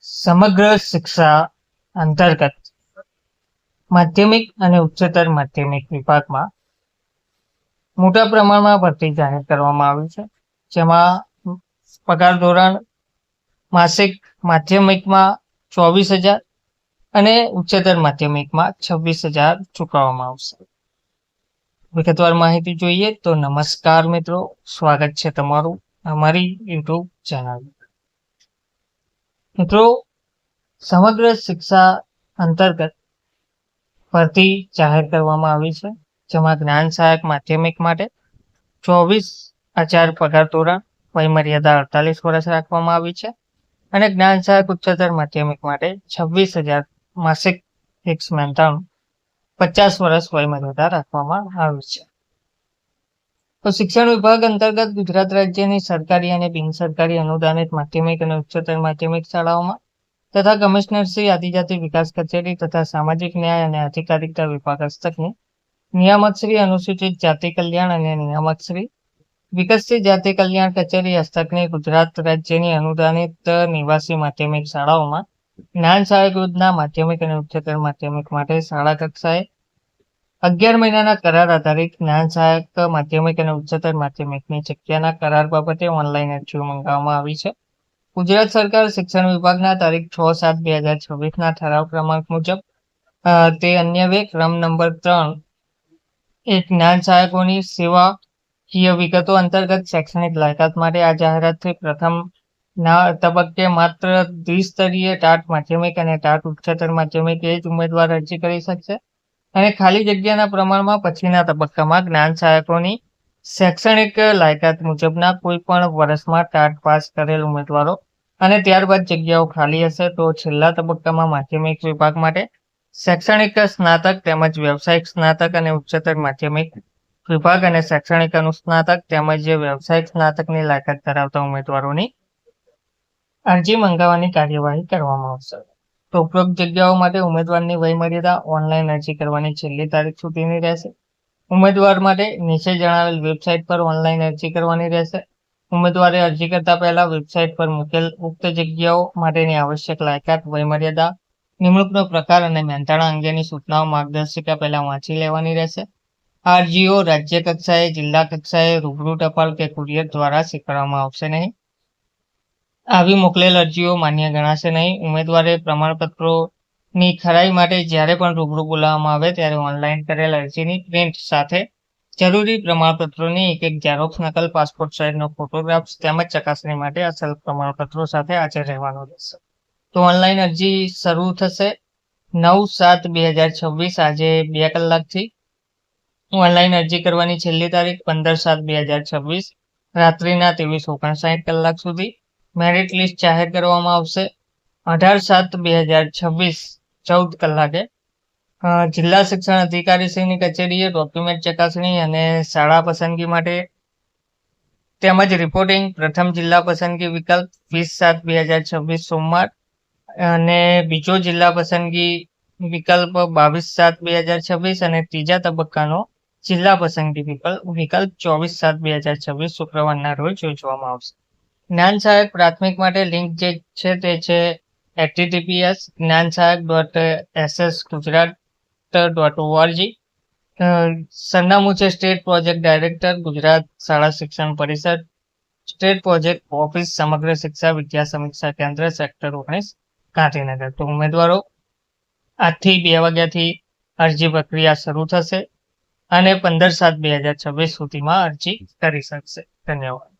સમગ્ર શિક્ષા અંતર્ગત માધ્યમિક અને ઉચ્ચતર માધ્યમિક વિભાગમાં મોટા પ્રમાણમાં ભરતી જાહેર કરવામાં આવી છે, જેમાં પગાર ધોરણ માસિક માધ્યમિકમાં 24,000 અને ઉચ્ચતર માધ્યમિકમાં 26,000 ચૂકવવામાં આવશે. વિગતવાર માહિતી જોઈએ તો નમસ્કાર મિત્રો, સ્વાગત છે તમારું અમારી યુટ્યુબ ચેનલ. મિત્રો, સમગ્ર શિક્ષા અંતર્ગત ભરતી જાહેર કરવામાં આવી છે, જેમાં જ્ઞાન સહાયક માધ્યમિક માટે 24,000 પગાર ધોરણ, વય મર્યાદા 48 વર્ષ રાખવામાં આવી છે અને જ્ઞાન સહાયક ઉચ્ચતર માધ્યમિક માટે 26,000 માસિક ફિક્સ મહેનતાણું 50 વર્ષ વય મર્યાદા રાખવામાં આવી છે. તો શિક્ષણ વિભાગ અંતર્ગત ગુજરાત રાજ્યની સરકારી અને બિનસરકારી અનુદાનિત માધ્યમિક અને ઉચ્ચતર માધ્યમિક શાળાઓમાં તથા કમિશનરશ્રી આદિજાતિ વિકાસ કચેરી તથા સામાજિક ન્યાય અને અધિકારિતા વિભાગ હસ્તકની નિયામકશ્રી અનુસૂચિત જાતિ કલ્યાણ અને નિયામકશ્રી વિકસિત જાતિ કલ્યાણ કચેરી હસ્તકની ગુજરાત રાજ્યની અનુદાનિત નિવાસી માધ્યમિક શાળાઓમાં જ્ઞાન સહાયક યોજના માધ્યમિક અને ઉચ્ચતર માધ્યમિક માટે શાળા કક્ષાએ 11 મહિનાના કરાર આધારિત જ્ઞાન સહાયક માધ્યમિક અને ઉચ્ચતર માધ્યમિકની જગ્યાના કરાર બાબતે ઓનલાઈન અરજીઓ મંગાવવામાં આવી છે. ગુજરાત સરકાર શિક્ષણ વિભાગના તારીખ 6/7/2026 ના ઠરાવ ક્રમાંક મુજબ તે અન્વયે ક્રમ નંબર 3 એક જ્ઞાન સહાયકોની સેવાકીય વિગતો અંતર્ગત શૈક્ષણિક લાયકાત માટે આ જાહેરાતથી પ્રથમ તબક્કે માત્ર દ્વિસ્તરીય ટાટ માધ્યમિક અને ટાટ ઉચ્ચતર માધ્યમિક એ જ ઉમેદવાર અરજી કરી શકશે અને ખાલી જગ્યાના પ્રમાણમાં પછીના તબક્કામાં જ્ઞાન સહાયકોની શૈક્ષણિક લાયકાત મુજબના કોઈ પણ વર્ષમાં ટાટ પાસ કરેલ ઉમેદવારો અને ત્યારબાદ જગ્યાઓ ખાલી હશે તો છેલ્લા તબક્કામાં માધ્યમિક વિભાગ માટે શૈક્ષણિક સ્નાતક તેમજ વ્યવસાયિક સ્નાતક અને ઉચ્ચતર માધ્યમિક વિભાગ અને શૈક્ષણિક અનુસ્નાતક તેમજ વ્યવસાયિક સ્નાતકની લાયકાત ધરાવતા ઉમેદવારોની અરજી મંગાવવાની કાર્યવાહી કરવામાં આવશે. તો ઉપરોક્ત જગ્યાઓ માટે ઉમેદવારની વય મર્યાદા ઓનલાઈન અરજી કરવાની છેલ્લી તારીખ સુધીની રહેશે. ઉમેદવાર માટે નીચે જણાવેલ વેબસાઇટ પર ઓનલાઈન અરજી કરવાની રહેશે. ઉમેદવારે અરજી કરતા પહેલા વેબસાઇટ પર મૂકેલ ઉક્ત જગ્યાઓ માટેની આવશ્યક લાયકાત, વય મર્યાદા, નિમણૂકનો પ્રકાર અને મહેનતાણા અંગેની સૂચનાઓ માર્ગદર્શિકા પહેલા વાંચી લેવાની રહેશે. આ અરજીઓ રાજ્ય કક્ષાએ, જિલ્લા કક્ષાએ રૂબરૂ ટપાલ કે કુરિયર દ્વારા સ્વીકારવામાં આવશે નહીં. આવી મોકલેલ અરજીઓ માન્ય ગણાશે નહીં. ઉમેદવારે પ્રમાણપત્રોની ખરાઈ માટે જ્યારે પણ રૂબરૂ બોલાવવામાં આવે ત્યારે ઓનલાઈન કરેલ અરજીની પ્રિન્ટ સાથે જરૂરી પ્રમાણપત્રોની એક ઝેરોક્ષ નકલ, પાસપોર્ટ સાઇઝનો ફોટોગ્રાફ તેમજ ચકાસણી માટે અસલ પ્રમાણપત્રો સાથે હાજર રહેવાનું રહેશે. તો ઓનલાઈન અરજી શરૂ થશે 9/7/2026 આજે 2 કલાકથી. ઓનલાઈન અરજી કરવાની છેલ્લી તારીખ 15/7/2026 રાત્રિના 23:59 કલાક સુધી. મેરિટ લિસ્ટ જાહેર કરવામાં આવશે 18/7/2026 14 કલાકે. જિલ્લા શિક્ષણ અધિકારીશ્રીની કચેરીએ ડોક્યુમેન્ટ ચકાસણી અને શાળા પસંદગી માટે તેમજ રિપોર્ટિંગ પ્રથમ જિલ્લા પસંદગી વિકલ્પ 20/7/2026 સોમવાર અને બીજો જિલ્લા પસંદગી વિકલ્પ 22/7/2026 અને ત્રીજા તબક્કાનો જિલ્લા પસંદગી વિકલ્પ 24/7/2026 શુક્રવારના રોજ યોજવામાં આવશે. જ્ઞાન સહાયક પ્રાથમિક માટે લિંક જે છે તે છે https://જ્ઞાનસહાયક.ssgujarat.org. સરનામું છે સ્ટેટ પ્રોજેક્ટ ડાયરેક્ટર, ગુજરાત શાળા શિક્ષણ પરિષદ, સ્ટેટ પ્રોજેક્ટ ઓફિસ, સમગ્ર શિક્ષા વિદ્યા સમીક્ષા કેન્દ્ર, સેક્ટર 19, ગાંધીનગર. તો ઉમેદવારો આજથી 2 વાગ્યાથી અરજી પ્રક્રિયા શરૂ થશે અને 15/7/2026 સુધીમાં અરજી કરી શકશે. ધન્યવાદ.